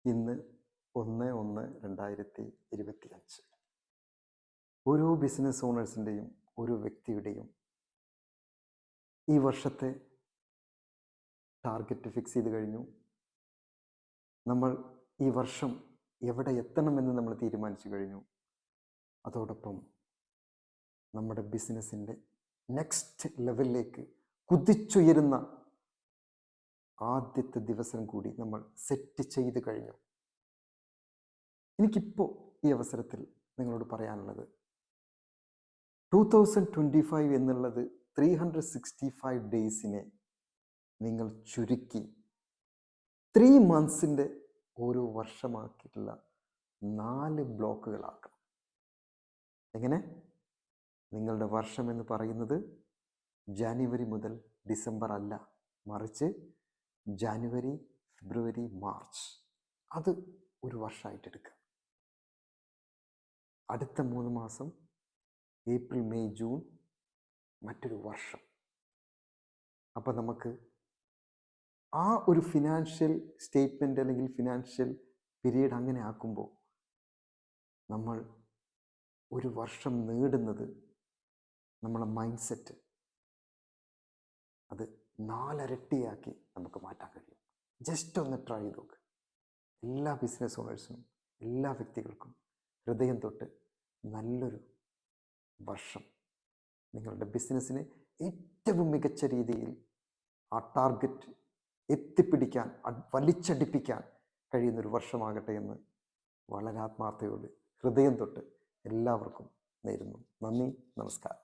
ഇന്ന് 1/1/2025 ഓരോ ബിസിനസ് ഓണേഴ്സിൻ്റെയും ഓരോ വ്യക്തിയുടെയും ഈ വർഷത്തെ ടാർഗറ്റ് ഫിക്സ് ചെയ്ത് കഴിഞ്ഞു. നമ്മൾ ഈ വർഷം എവിടെ എത്തണമെന്ന് നമ്മൾ തീരുമാനിച്ചു കഴിഞ്ഞു. അതോടൊപ്പം നമ്മുടെ ബിസിനസ്സിൻ്റെ നെക്സ്റ്റ് ലെവലിലേക്ക് കുതിച്ചുയരുന്ന ആദ്യത്തെ ദിവസം കൂടി നമ്മൾ സെറ്റ് ചെയ്ത് കഴിഞ്ഞു. എനിക്കിപ്പോൾ ഈ അവസരത്തിൽ നിങ്ങളോട് പറയാനുള്ളത് 2025 എന്നുള്ളത് 365 ഡേയ്സിനെ നിങ്ങൾ ചുരുക്കി 3 മന്ത്സിൻ്റെ ഓരോ വർഷമാക്കിയിട്ടുള്ള 4 ബ്ലോക്കുകളാക്കണം. എങ്ങനെ? നിങ്ങളുടെ വർഷം എന്ന് പറയുന്നത് ജാനുവരി മുതൽ ഡിസംബർ അല്ല, മറിച്ച് ജാനുവരി, ഫെബ്രുവരി, മാർച്ച്, അത് ഒരു വർഷമായിട്ട് എടുക്കുക. അടുത്ത 3 മാസം ഏപ്രിൽ, മെയ്, ജൂൺ മറ്റൊരു വർഷം. അപ്പം നമുക്ക് ആ ഒരു ഫിനാൻഷ്യൽ സ്റ്റേറ്റ്മെൻറ്റ് അല്ലെങ്കിൽ ഫിനാൻഷ്യൽ പീരീഡ് അങ്ങനെ ആക്കുമ്പോൾ നമ്മൾ ഒരു വർഷം നേടുന്നത് നമ്മളെ മൈൻഡ് സെറ്റ് അത് 4 ഇരട്ടിയാക്കി നമുക്ക് മാറ്റാൻ കഴിയും. ജസ്റ്റ് ഒന്ന് ട്രൈ ചെയ്ത് നോക്ക്. എല്ലാ ബിസിനസ് ഓണേഴ്സിനും എല്ലാ വ്യക്തികൾക്കും ഹൃദയം തൊട്ട് നല്ലൊരു വർഷം നിങ്ങളുടെ ബിസിനസ്സിനെ ഏറ്റവും മികച്ച രീതിയിൽ ആ ടാർഗറ്റ് എത്തിപ്പിടിക്കാൻ, വലിച്ചടിപ്പിക്കാൻ കഴിയുന്നൊരു വർഷമാകട്ടെ എന്ന് വളരെ ആത്മാർത്ഥയോട് ഹൃദയം തൊട്ട് എല്ലാവർക്കും നേരുന്നു. നന്ദി, നമസ്കാരം.